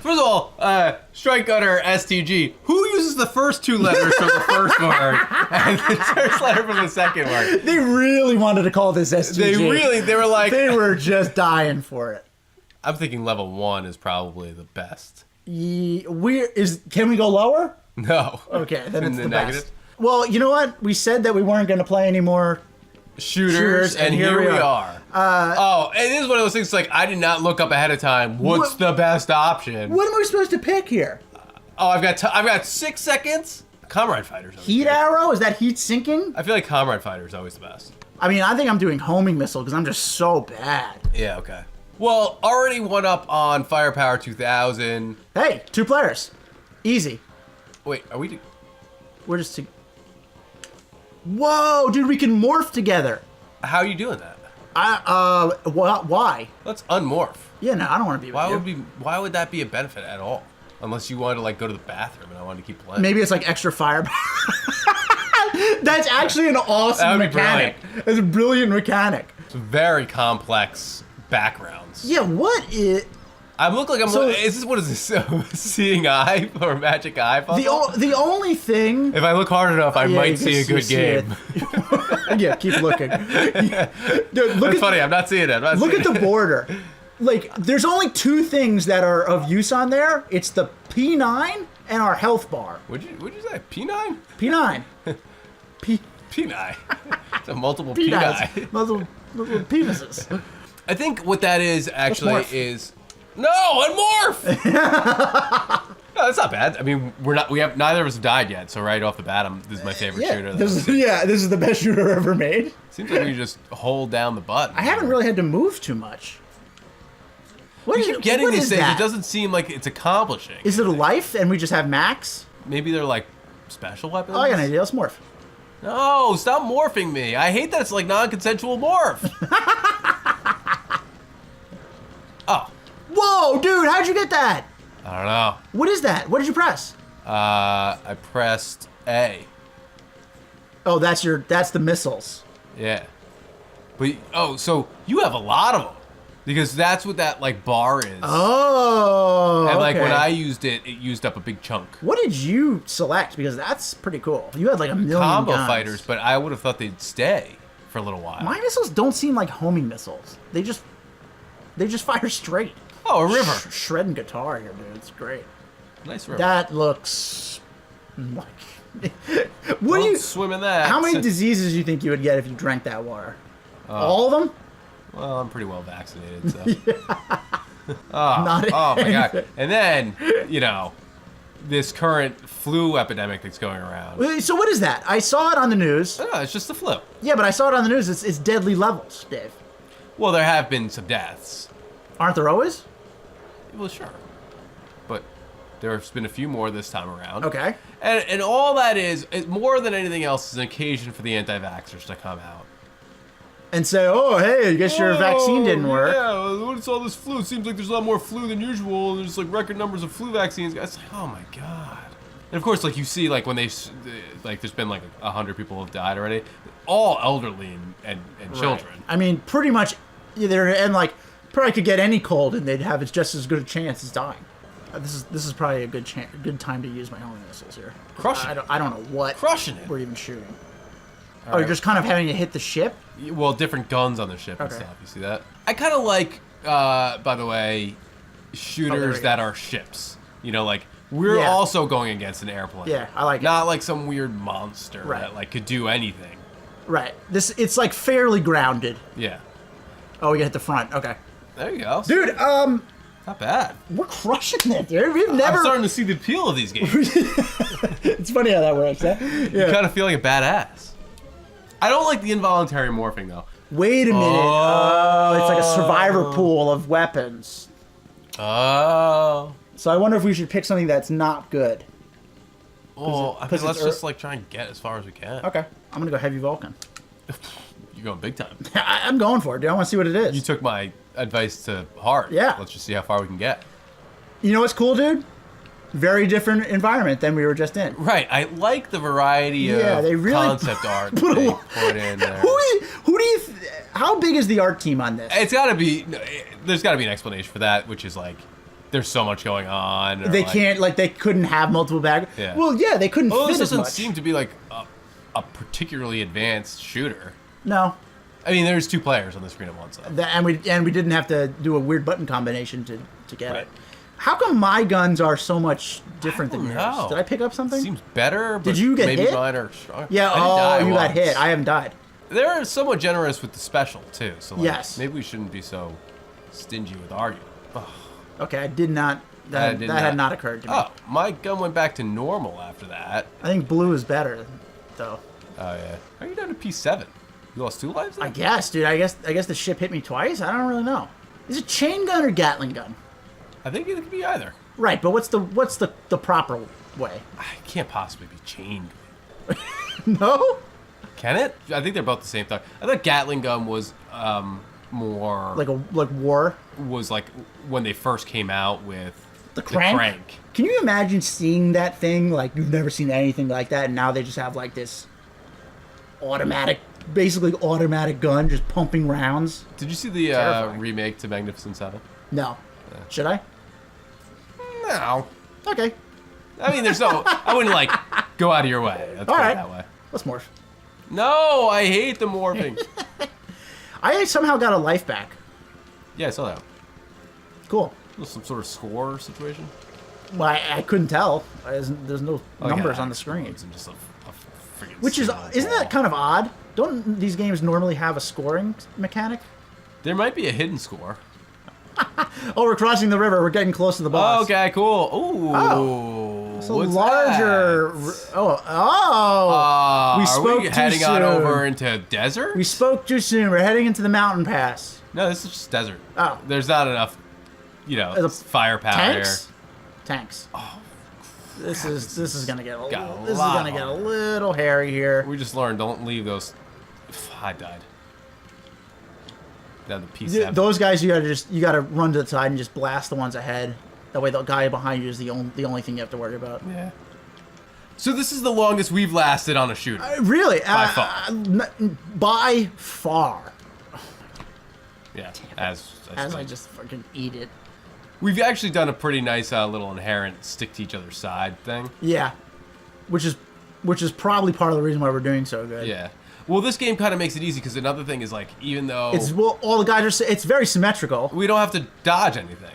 First of all, Strike Gunner STG. Who uses the first 2 letters from the first word and the first letter from the second word? They really wanted to call this STG. They were like... They were just dying for it. I'm thinking level 1 is probably the best. Can we go lower? No. Okay, then it's the negative. best. Well, you know what? We said that we weren't going to play any more shooters, and here we are. And it is one of those things like I did not look up ahead of time. What's the best option? What am I supposed to pick here? I've got 6 seconds. Comrade Fighter's always Heat good. arrow? Is that heat sinking? I feel like Comrade Fighter is always the best. I mean, I think I'm doing homing missile because I'm just so bad. Yeah, okay. Well, already one up on Firepower 2000. Hey, 2 players. Easy. Wait, are we... We're just... Whoa, dude, we can morph together. How are you doing that? Why? Let's unmorph. Yeah, no, I don't want to be with you. Why would that be a benefit at all? Unless you wanted to like go to the bathroom and I wanted to keep playing. Maybe it's like extra firepower. That's actually an awesome mechanic. It's a brilliant mechanic. It's very complex backgrounds. Yeah, what is... I look like what is this? Seeing eye or magic eye puzzle? The only thing... If I look hard enough, I might see a good game. Yeah, keep looking. Dude, That's funny, I'm not seeing it. Look at the border. Like, there's only 2 things that are of use on there. It's the P9 and our health bar. What'd you say? P9? P9. P9. It's a multiple P9. Multiple penises. I think what that is actually is... No, unmorph! No, that's not bad. I mean, neither of us have died yet, so right off the bat, this is my favorite shooter. This is the best shooter ever made. Seems like we just hold down the button. I haven't really had to move too much. We keep getting these things. It doesn't seem like it's accomplishing. Is it a life and we just have max? Maybe they're like special weapons? Oh, I got an idea. Let's morph. No, stop morphing me. I hate that it's like non-consensual morph. Oh. Whoa, dude, how'd you get that? I don't know. What is that? What did you press? I pressed A. Oh, that's the missiles. Yeah. But, so you have a lot of them. Because that's what that, like, bar is. Oh, and, like, when I used it, it used up a big chunk. What did you select? Because that's pretty cool. You had, like, a million combo guns. fighters, but I would have thought they'd stay for a little while. My missiles don't seem like homing missiles. They just fire straight. Oh, a river. Shredding guitar here, dude. It's great. Nice river. That looks like... What do you swim in that? How many diseases do you think you would get if you drank that water? All of them? Well, I'm pretty well vaccinated, so. Yeah. Oh my god. And then, this current flu epidemic that's going around. So what is that? I saw it on the news. No, it's just the flu. Yeah, but I saw it on the news. It's deadly levels, Dave. Well, there have been some deaths. Aren't there always? Well, sure. But there's been a few more this time around. Okay. And all that is more than anything else, is an occasion for the anti-vaxxers to come out. And say, oh, hey, I guess your vaccine didn't work. Yeah, what's all this flu? It seems like there's a lot more flu than usual. And there's like record numbers of flu vaccines. It's like, oh my god. And of course, like you see, like when there's been like 100 people have died already, all elderly and children. Right. I mean, pretty much, and like probably could get any cold and they'd have just as good a chance as dying. This is probably a good time to use my homing missiles here. Crushing. I don't know what we're even shooting. You're just kind of having to hit the ship? Well, different guns on the ship and stuff. You see that? I kind of like, by the way, shooters that are ships. Like we're also going against an airplane. Yeah, I like it. Not like some weird monster that like could do anything. Right. It's like fairly grounded. Yeah. Oh, we get hit the front. Okay. There you go. Dude, not bad. We're crushing it, dude. We've never... I'm starting to see the appeal of these games. It's funny how that works, huh? Yeah. You kind of feel like a badass. I don't like the involuntary morphing, though. Wait a minute. Oh, it's like a survivor pool of weapons. Oh. So I wonder if we should pick something that's not good. Well, I think let's just like try and get as far as we can. Okay. I'm going to go heavy Vulcan. You're going big time. I'm going for it, dude. I want to see what it is. You took my advice to heart. Yeah. Let's just see how far we can get. You know what's cool, dude? Very different environment than we were just in. Right. I like the variety of concept art they put in there. Who do you... How big is the art team on this? It's got to be... There's got to be an explanation for that, which is like... there's so much going on. Or They can't, like, they couldn't have multiple bag. Yeah. Well, yeah, they couldn't Well, fit this as doesn't much. seem to be like a particularly advanced shooter. No. I mean, there's 2 players on the screen at once. And we didn't have to do a weird button combination to get Right. it. How come my guns are so much different than don't yours? know. Did I pick up something? Seems better. But Did you get maybe hit? Mine are stronger. Yeah. I didn't Oh, die you got once. hit. I haven't died. They're somewhat generous with the special too. So like, Yes. maybe we shouldn't be so stingy with our. Ugh. Okay, I did not. That had not occurred to me. Oh, my gun went back to normal after that. I think blue is better, though. Oh yeah. How are you down to P7? You lost 2 lives? I Then? guess, dude. I guess the ship hit me twice. I don't really know. Is it chain gun or Gatling gun? I think it could be either. Right, but what's the proper way? I can't possibly be chained. No. Can it? I think they're both the same thing. I thought Gatling gun was more Like war. was like when they first came out with The crank? Can you imagine seeing that thing? Like, you've never seen anything like that, and now they just have like this basically automatic gun just pumping rounds. Did you see the Terrifying. remake to Magnificent Seven? No. Should I? No. Okay. I mean, there's no. I wouldn't like go out of your way. Let's All put it right. that way. Let's morph. No, I hate the morphing. I somehow got a life back. Yeah, I saw that. Cool. Some sort of score situation. Well, I couldn't tell. There's no Oh, numbers yeah, on the screen. It's just a freaking Which is, single isn't that ball. kind of odd? Don't these games normally have a scoring mechanic? There might be a hidden score. Oh, we're crossing the river. We're getting close to the boss. Oh, okay, cool. Ooh. Oh. So what's larger. that? Oh. We Are spoke we too heading on soon. over into desert? We spoke too soon. We're heading into the mountain pass. No, this is just desert. Oh. There's not enough, As a- firepower Tanks? Tanks. Oh. This is gonna get a little hairy here. here. We just learned don't leave those. I died. Down to P7. Those guys, you gotta run to the side and just blast the ones ahead. That way, the guy behind you is the only thing you have to worry about. Yeah. So this is the longest we've lasted on a shooter. Really, By far. by far. Yeah. As I just fucking eat it. we've actually done a pretty nice little inherent stick to each other's side thing. Yeah, which is probably part of the reason why we're doing so good. Yeah. Well, this game kind of makes it easy because another thing is like even though All the guys are. It's very symmetrical. we don't have to dodge anything.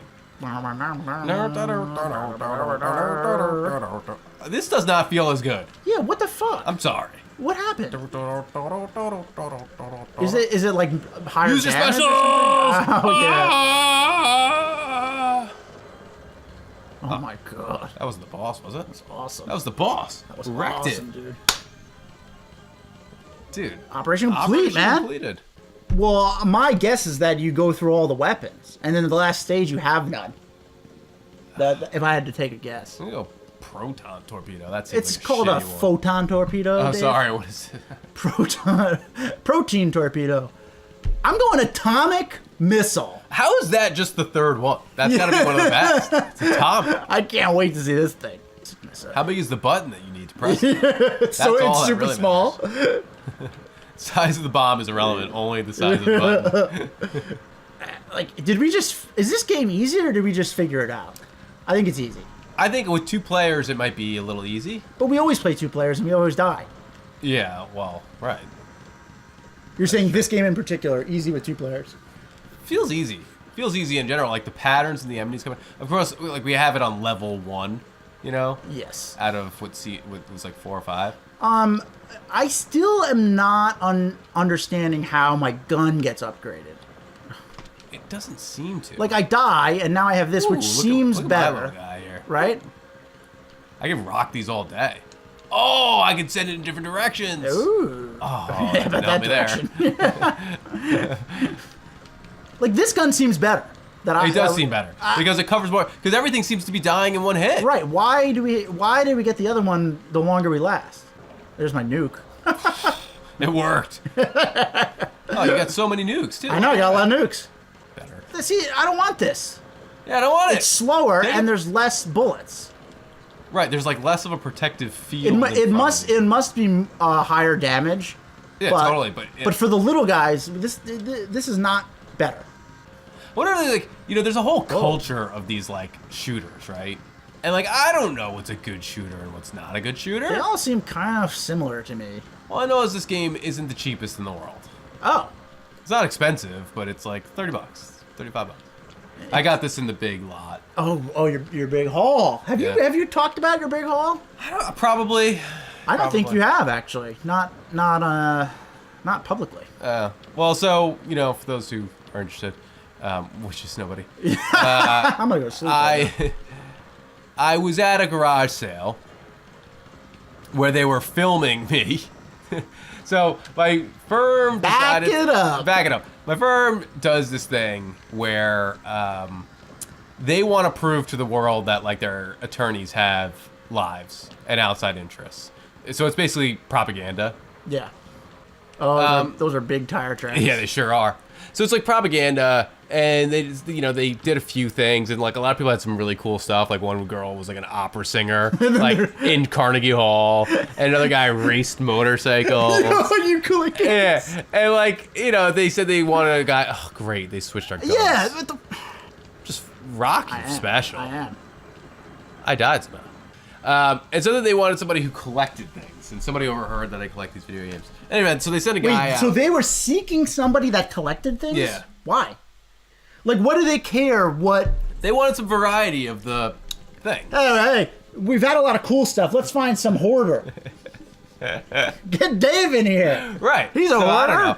This does not feel as good. Yeah, what the fuck? I'm sorry. What happened? Is it like higher Use your damage or specials! something? Oh yeah. Ah! Oh my god. That was the boss, was it? That's awesome. That was the boss. That was Wrecked awesome, it. dude. Dude. Operation complete, Operation man. completed. Well, my guess is that you go through all the weapons, and then the last stage you have none. If I had to take a guess. I'm gonna go proton torpedo. That seems It's like called a shitty one. photon torpedo. Oh, Dave. sorry. What is it? Protein torpedo. I'm going atomic missile. How is that just the third one? That's gotta be one of the best. It's atomic. I can't wait to see this thing. How big is the button that you need to press? So all it's that super really small. Size of the bomb is irrelevant. Only the size of the button. Like, is this game easy or did we just figure it out? I think it's easy. I think with 2 players it might be a little easy. But we always play 2 players and we always die. Yeah. Well, right. You're saying this game in particular, easy with 2 players. Feels easy. Feels easy in general. Like the patterns and the enemies coming. Of course, like we have it on level 1. You know. Yes. Out of what was like 4 or 5. I still am not understanding how my gun gets upgraded. It doesn't seem to. Like, I die, and now I have this, Ooh, which seems look at my better. little guy here. Right? I can rock these all day. Oh, I can send it in different directions. Ooh. Oh, Yeah, that about didn't help me there. Like, this gun seems better. It does seem better because it covers more. Because everything seems to be dying in one hit. Right. Why did we get the other one the longer we last? There's my nuke. It worked. Oh, you got so many nukes too. I know, I got a lot of nukes. Better. See, I don't want this. Yeah, I don't want It's slower Damn. and there's less bullets. Right, there's like less of a protective field. It must be higher damage. Yeah, but, totally. But for the little guys, this is not better. What are they like? You know, there's a whole culture of these like shooters, right? And like, I don't know what's a good shooter and what's not a good shooter. They all seem kind of similar to me. All I know is this game isn't the cheapest in the world. Oh. It's not expensive, but it's like $30, $35. I got this in the big lot. Oh, your big haul. Have you talked about your big haul? Probably. I don't think you have actually. Not publicly. Well, so you know, for those who are interested, which is nobody, I'm gonna go sleep. I was at a garage sale where they were filming me. So my firm decided... Back it up. My firm does this thing where they want to prove to the world that like their attorneys have lives and outside interests. So it's basically propaganda. Yeah. Oh, those are big tire tracks. Yeah, they sure are. So it's like propaganda, and they just, you know, they did a few things, and like a lot of people had some really cool stuff. Like one girl was like an opera singer, like in Carnegie Hall, and another guy raced motorcycles. Oh, you cool kids. Yeah, and like, you know, they said they wanted a guy. Oh, great, they switched our guns. Yeah, but just rocky special. I am. I died somehow. And so then they wanted somebody who collected things, and somebody overheard that I collect these video games. Anyway, so they sent a guy out. So they were seeking somebody that collected things? Yeah. Why? Like, what do they care what... They wanted some variety of the thing. Hey, we've had a lot of cool stuff. Let's find some hoarder. Get Dave in here. Right. He's a hoarder. I don't know.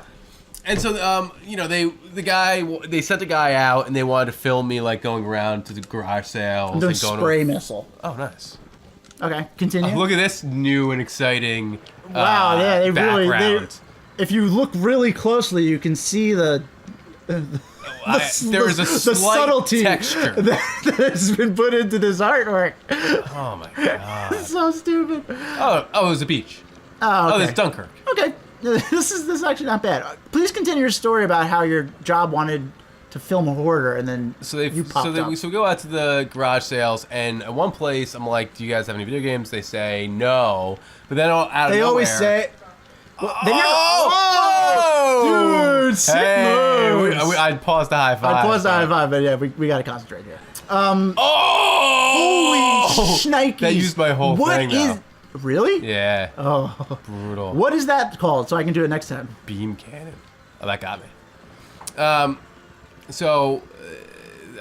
And so, you know, they sent a guy out, and they wanted to film me, like, going around to the garage sales. Doing spray missile. Oh, nice. Okay, continue. Oh, look at this new and exciting wow, yeah, they background. really... If you look really closely, you can see there is a slight subtlety texture that has been put into this artwork. Oh my god! So stupid. Oh, it was a beach. Oh, okay. Oh, it's Dunkirk. Okay, this is actually not bad. Please continue your story about how your job wanted to film a hoarder, and then you popped up. So we go out to the garage sales, and at one place, I'm like, "Do you guys have any video games?" They say no, but then out of nowhere, they always say. Well, dude, sick moves. I'd pause the high five. But yeah, we gotta concentrate here. Holy shnikes! That used my whole thing now. Really? Yeah. Oh, brutal. What is that called? So I can do it next time. Beam cannon. Oh, that got me. So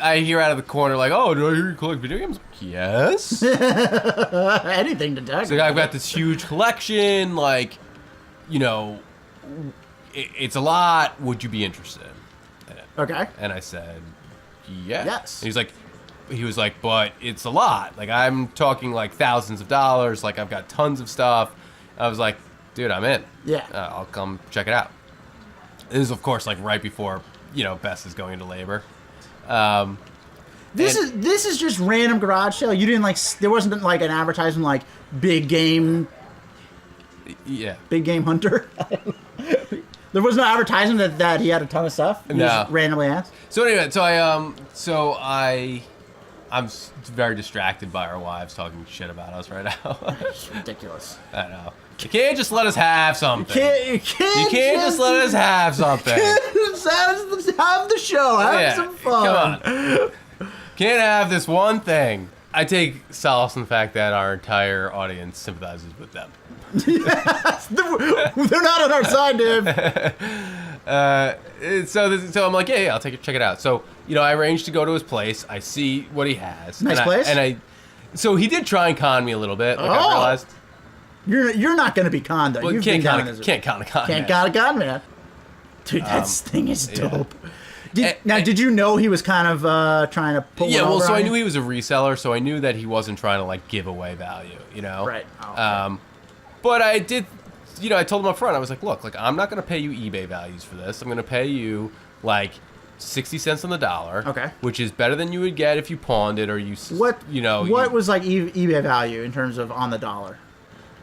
I hear out of the corner like, "Oh, do I hear you collect video games?" Yes. Anything to talk. So I've got this huge collection, like. You know, it's a lot. Would you be interested in it? Okay. And I said, yes. Yes. And he was like, but it's a lot. Like, I'm talking like thousands of dollars. Like, I've got tons of stuff. I was like, dude, I'm in. Yeah. I'll come check it out. This is, of course, like right before, you know, Bess is going into labor. This is just random garage sale. You didn't like. There wasn't like an advertisement like big game. Yeah. Big game hunter. There was no advertisement that he had a ton of stuff. He just randomly asked. So anyway, I'm very distracted by our wives talking shit about us right now. It's ridiculous. I know. You can't just let us have something. You can't just let us have something. Have the show. Have some fun. Come on. Can't have this one thing. I take solace in the fact that our entire audience sympathizes with them. Yes, they're not on our side, Dave. So I'm like, yeah, I'll check it out. So, you know, I arranged to go to his place. I see what he has. Nice place. So he did try and con me a little bit. Like I realized. You're not going to be conned, though. Well, can't con a con. Can't con a con, man. Dude, that thing is dope. Yeah. Did you know he was kind of trying to pull one over so on I you? knew he was a reseller, so I knew that he wasn't trying to, like, give away value, you know? Right. Oh, okay. But I did, you know, I told him up front, I was like, look, like, I'm not going to pay you eBay values for this. I'm going to pay you, like, 60 cents on the dollar. Okay. Which is better than you would get if you pawned it or What was, like, eBay value in terms of on the dollar?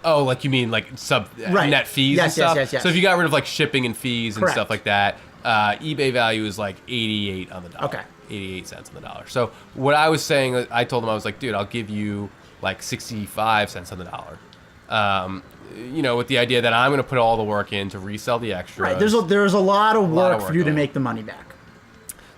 Oh, like you mean, like, net fees and stuff? Yes. So if you got rid of, like, shipping and fees and stuff like that, eBay value is, like, 88 on the dollar. Okay. 88 cents on the dollar. So what I was saying, I told him, I was like, dude, I'll give you, like, 65 cents on the dollar. You know, with the idea that I'm going to put all the work in to resell the extras. Right. There's a lot of work for you to make the money back.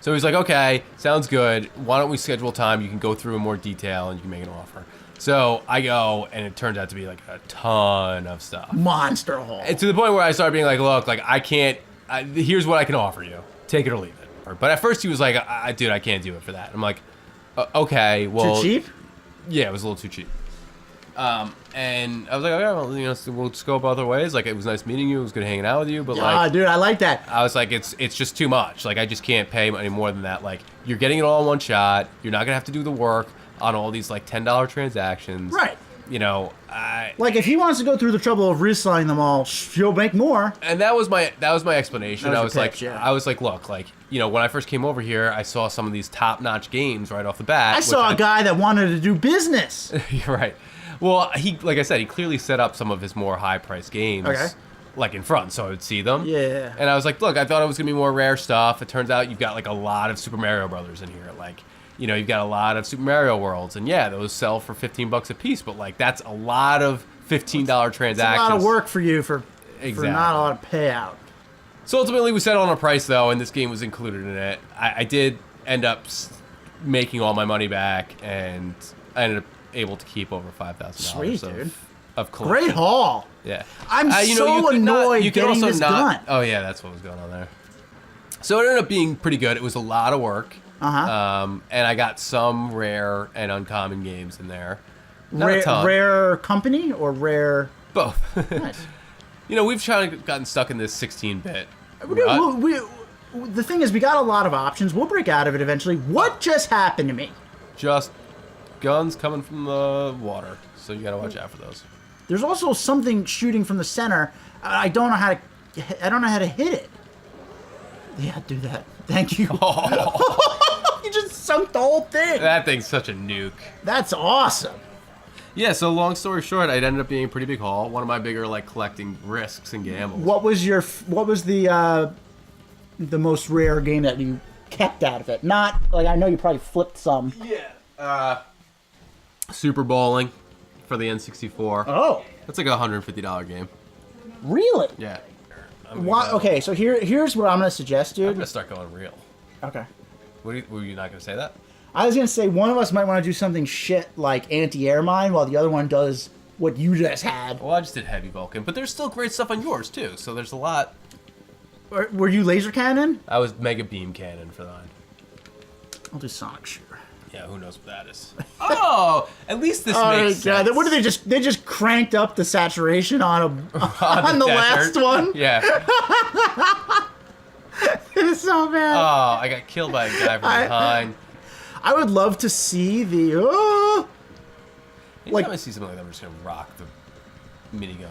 So he's like, okay, sounds good. Why don't we schedule time? You can go through in more detail and you can make an offer. So I go, and it turns out to be like a ton of stuff. Monster haul. And to the point where I started being like, look, like I can't, here's what I can offer you. Take it or leave it. But at first he was like, dude, I can't do it for that. I'm like, okay, well. Too cheap? Yeah, it was a little too cheap. And I was like, okay, well, you know, so we'll just go up other ways. Like, it was nice meeting you. It was good hanging out with you. But like, dude, I like that. I was like, it's just too much. Like, I just can't pay any more than that. Like, you're getting it all in one shot. You're not gonna have to do the work on all these like $10 transactions. Right. You know, like if he wants to go through the trouble of reselling them all, he'll make more. And that was my explanation. I was like, look, like, you know, when I first came over here, I saw some of these top-notch games right off the bat. I saw a guy that wanted to do business. You're right. Well, he, like I said, he clearly set up some of his more high-priced games, like in front, so I would see them. Yeah. And I was like, look, I thought it was gonna be more rare stuff. It turns out you've got like a lot of Super Mario Brothers in here, like. You know, you've got a lot of Super Mario Worlds, and yeah, those sell for $15 a piece, but like that's a lot of $15 transactions. It's a lot of work for you for not a lot of payout. So ultimately, we settled on a price though, and this game was included in it. I did end up making all my money back, and I ended up able to keep over $5,000 of collection. Great haul. Yeah, I'm so annoyed getting this done. Oh yeah, that's what was going on there. So it ended up being pretty good. It was a lot of work. And I got some rare and uncommon games in there. Not a ton. Rare company or rare? Both. Nice. You know, we've kind of gotten stuck in this 16-bit. The thing is, we got a lot of options. We'll break out of it eventually. What just happened to me? Just guns coming from the water, so you gotta watch out for those. There's also something shooting from the center. I don't know how to hit it. Yeah, do that. Thank you. You just sunk the whole thing. That thing's such a nuke. That's awesome. Yeah, so long story short, it ended up being a pretty big haul. One of my bigger like collecting risks and gambles. What was the most rare game that you kept out of it? Not like I know you probably flipped some. Yeah. Super Bowling for the N64. Oh. That's like a $150 game. Really? Yeah. Okay, so here's what I'm gonna suggest, dude. I'm gonna start going real. Okay. Were you not gonna say that? I was gonna say one of us might want to do something shit like anti-air mine, while the other one does what you just had. Well, I just did heavy Vulcan, but there's still great stuff on yours too. So there's a lot. Were you laser cannon? I was mega beam cannon for mine. I'll do sonic shooter. Yeah, who knows what that is? Oh, at least this makes sense. What did they just cranked up the saturation on the last one? Yeah. It's so bad. Oh, I got killed by a guy from behind. I would love to see the. Anytime I see something like that, I'm just gonna rock the minigun.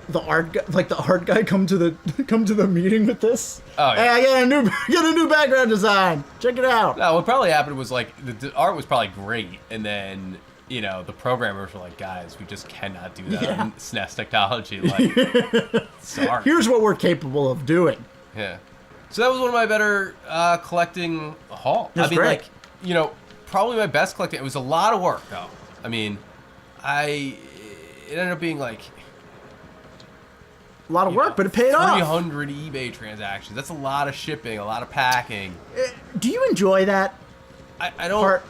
The art guy come to the meeting with this. Oh yeah. Hey, I got a new background design. Check it out. No, what probably happened was like the art was probably great, and then you know the programmers were like, guys, we just cannot do that on SNES technology. Like, sorry. Here's what we're capable of doing. Yeah. So that was one of my better collecting haul. That's great. Like, you know, probably my best collecting. It was a lot of work though. I mean, it ended up being like. A lot of work, but it paid off. 300 eBay transactions. That's a lot of shipping, a lot of packing. Do you enjoy that? I don't. Part?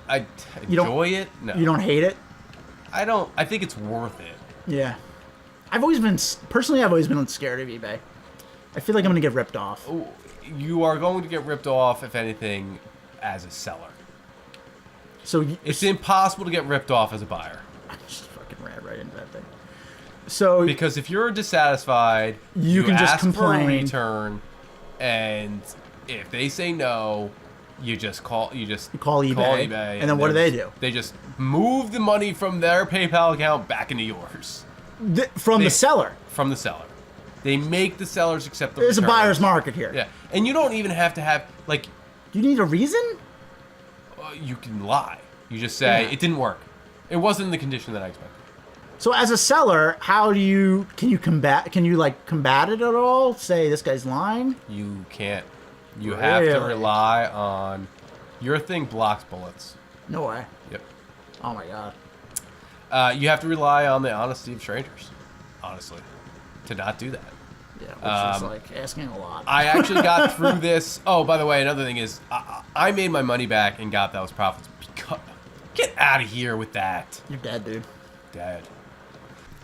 I enjoy it. No. You don't hate it? I don't. I think it's worth it. Yeah. I've always been scared of eBay. I feel like I'm gonna get ripped off. You are going to get ripped off, if anything, as a seller. So it's impossible to get ripped off as a buyer. I just fucking ran right into that thing. So because if you're dissatisfied, you can just ask complain. For a return, and if they say no, you call eBay, and then what do they do? They just move the money from their PayPal account back into yours. From the seller. From the seller. They make the sellers accept the There's returns. a buyer's market here. Yeah, and you don't even have to have like. Do you need a reason? You can lie. You just say it didn't work. It wasn't in the condition that I expected. So as a seller, can you combat it at all? Say this guy's lying? You can't. You have to rely on your thing blocks bullets. No way. Yep. Oh my god. You have to rely on the honesty of strangers, honestly, to not do that. Yeah, which is like asking a lot. I actually got through this. Oh, by the way, another thing is I made my money back and got those profits. Because, get out of here with that. You're dead, dude. Dead.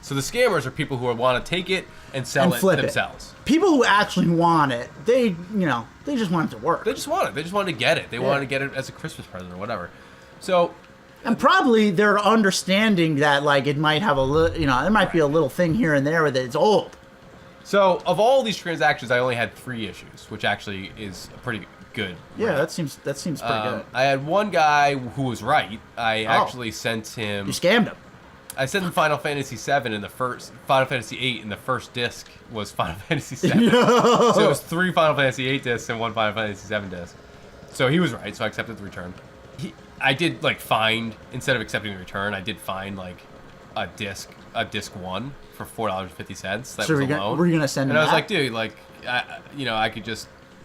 So the scammers are people who want to take it and sell it themselves. People who actually want it, they just want it to work. They just want it. They just want to get it. They want to get it as a Christmas present or whatever. So, and probably they're understanding that like it might have a little, there might be a little thing here and there with it. It's old. So of all these transactions, I only had 3 issues, which actually is a pretty good. Yeah, that seems pretty good. I had one guy who was right. I actually sent him. You scammed him. I sent him Final Fantasy VII in the first, Final Fantasy VIII in the first disc was Final Fantasy VII. So it was 3 Final Fantasy VIII discs and 1 Final Fantasy VII disc. So he was right. So I accepted the return. I did like find, instead of accepting the return, I did find like a disc 1 for $4.50. That So was a loan. were you gonna send him And I was that? like, dude, like,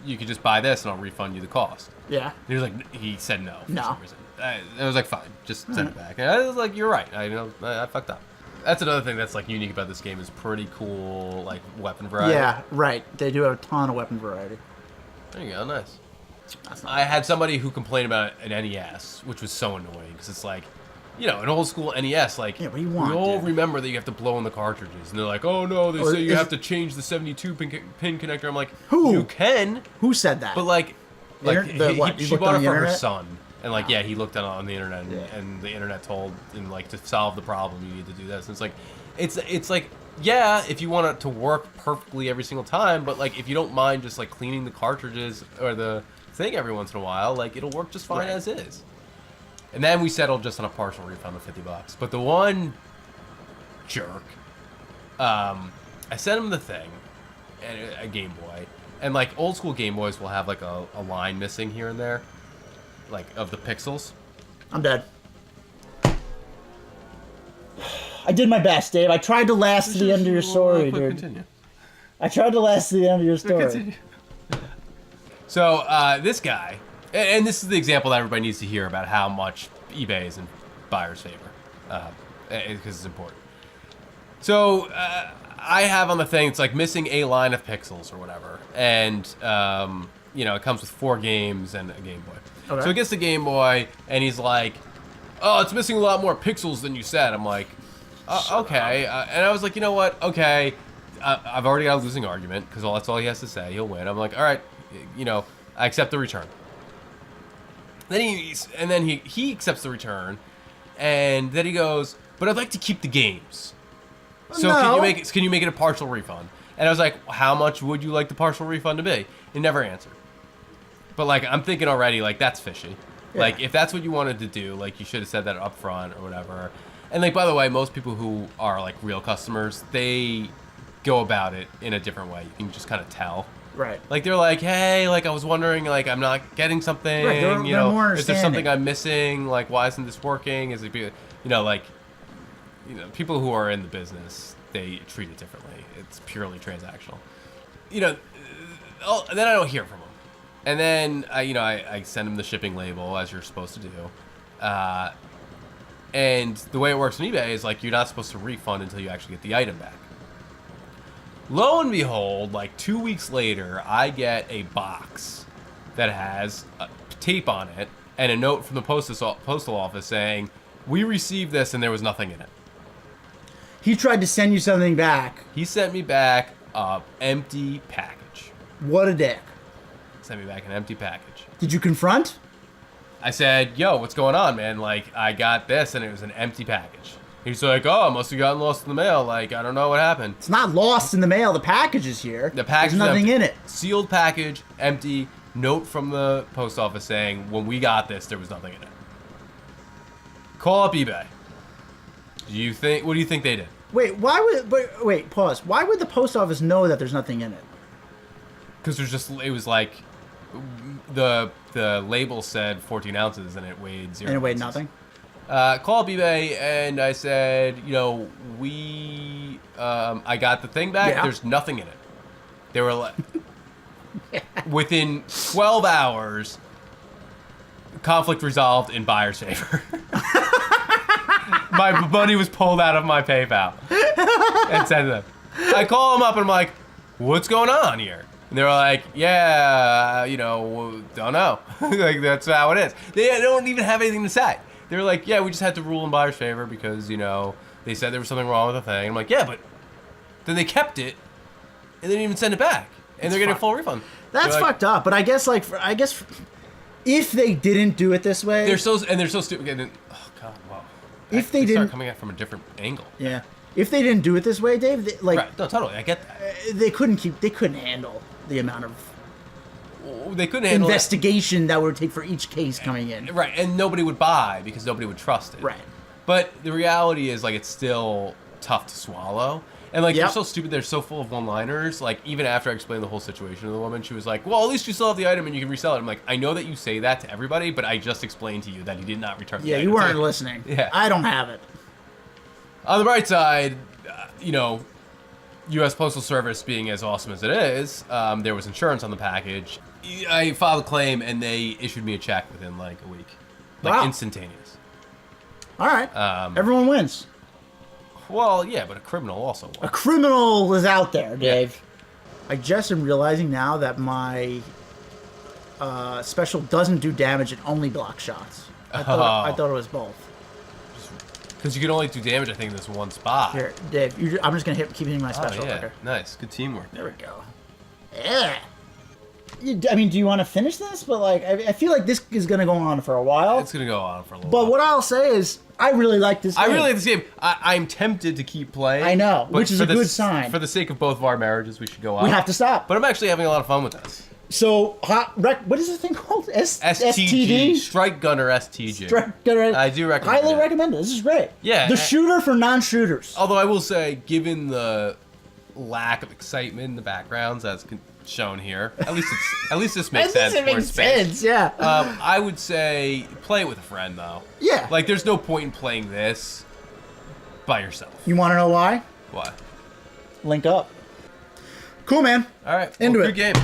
you could just buy this and I'll refund you the cost. Yeah. And he was like, he said no. For No. some reason. I was like, fine, just send it back. And I was like, you're right. I fucked up. That's another thing that's like unique about this game is pretty cool, like weapon variety. Yeah, right. They do have a ton of weapon variety. There you go, nice. That's not I had somebody who complained about an NES, which was so annoying because it's like, an old school NES. Like, Yeah, what do you want, we all dude? remember that you have to blow in the cartridges, and they're like, oh no, they say you have to change the 72 pin connector. I'm like, Who? You can, Who said that? but like You she looked bought on it the for her internet? son, and like he looked on the internet, and the internet told him like to solve the problem you need to do this. And it's like if you want it to work perfectly every single time, but like if you don't mind just like cleaning the cartridges or the thing every once in a while, like it'll work just fine as is. And then we settled just on a partial refund of $50. But the one jerk, I sent him the thing, a Game Boy, and like old school Game Boys will have like a line missing here and there, like of the pixels. I'm dead. I did my best, Dave. I tried to last to the end of your story, dude. Continue. I tried to last to the end of your story. Continue. So this guy, and this is the example that everybody needs to hear about how much eBay is in buyer's favor, because it's important. So I have on the thing, it's like missing a line of pixels or whatever, and it comes with 4 games and a Game Boy. Okay. So he gets the Game Boy, and he's like, "Oh, it's missing a lot more pixels than you said." I'm like, "Okay," and I was like, "You know what? Okay, I've already got a losing argument because that's all he has to say. He'll win." I'm like, "All right, I accept the return." Then he accepts the return, and then he goes, "But I'd like to keep the games. So No. can you make it a partial refund?" And I was like, "How much would you like the partial refund to be?" He never answered. But like I'm thinking already, like that's fishy. Yeah. Like if that's what you wanted to do, like you should have said that up front or whatever. And like by the way, most people who are like real customers, they go about it in a different way. You can just kind of tell. Right. Like they're like, "Hey, like I was wondering, like I'm not getting something. Right, they're more is there something understanding. I'm missing? Like why isn't this working? Is it, people who are in the business, they treat it differently. It's purely transactional. Then I don't hear from them, and then I send them the shipping label as you're supposed to do, and the way it works on eBay is like you're not supposed to refund until you actually get the item back. Lo and behold, like 2 weeks later, I get a box that has tape on it and a note from the postal office saying, "We received this and there was nothing in it." He tried to send you something back. He sent me back an empty package. What a dick. Sent me back an empty package. Did you confront? I said, "Yo, what's going on, man? Like, I got this and it was an empty package." He's like, "Oh, it must have gotten lost in the mail. Like, I don't know what happened." It's not lost in the mail. The package is here. The package There's nothing is in empty. it. Sealed package, empty. Note from the post office saying, "When we got this, there was nothing in it." Call up eBay. What do you think they did? Wait, wait, pause. Why would the post office know that there's nothing in it? Because it was like the label said 14 ounces and it weighed 0 And it weighed ounces. nothing? Call up eBay and I said, I got the thing back. Yeah. There's nothing in it. They were like, within 12 hours, conflict resolved in buyer's favor. My money was pulled out of my PayPal and sent them. I call them up and I'm like, what's going on here? And they were like, yeah, you know, don't know. Like, that's how it is. They don't even have anything to say. They were like, yeah, we just had to rule in buyer's favor because, you know, they said there was something wrong with the thing. I'm like, yeah, but then they kept it and they didn't even send it back. And they're getting a full refund. That's like, fucked up. But I guess, like, if they didn't do it this way... They're so stupid. And then, oh, God, wow. If they didn't... start coming at it from a different angle. Yeah. If they didn't do it this way, Dave, like... Right. No, totally. I get that. They couldn't handle the amount of... They couldn't handle investigation that would take for each case coming in. Right, and nobody would buy because nobody would trust it. Right. But the reality is, like, it's still tough to swallow. And, like, they're so stupid, they're so full of one-liners. Like, even after I explained the whole situation to the woman, she was like, well, at least you still have the item and you can resell it. I'm like, I know that you say that to everybody, but I just explained to you that he did not return the item. Yeah, you weren't listening. Yeah. I don't have it. On the bright side, you know, U.S. Postal Service being as awesome as it is, there was insurance on the package. I filed a claim, and they issued me a check within, like, a week. Like, instantaneous. All right. Everyone wins. Well, yeah, but a criminal also won. A criminal is out there, Dave. Yeah. I just am realizing now that my special doesn't do damage, it only blocks shots. I thought it was both. Because you can only do damage, I think, in this one spot. Here, Dave, I'm just going to keep hitting my special. Oh, yeah. Nice. Good teamwork. There we go. Yeah. I mean, do you want to finish this? But, like, I feel like this is going to go on for a while. It's going to go on for a little while. But what I'll say is, I really like this game. I really like this game. I'm tempted to keep playing. I know, which is a good sign. For the sake of both of our marriages, we should go on. We have to stop. But I'm actually having a lot of fun with this. So, what is this thing called? STG? Strike Gunner STG. Strike Gunner. I do recommend Highly recommend it. This is great. Yeah. The shooter for non-shooters. Although I will say, given the lack of excitement in the backgrounds as shown here, at least this makes sense. It makes sense, yeah. I would say play it with a friend, though. Yeah. Like, there's no point in playing this by yourself. You want to know why? Why? Link up. Cool, man. All right. Into it. Good game.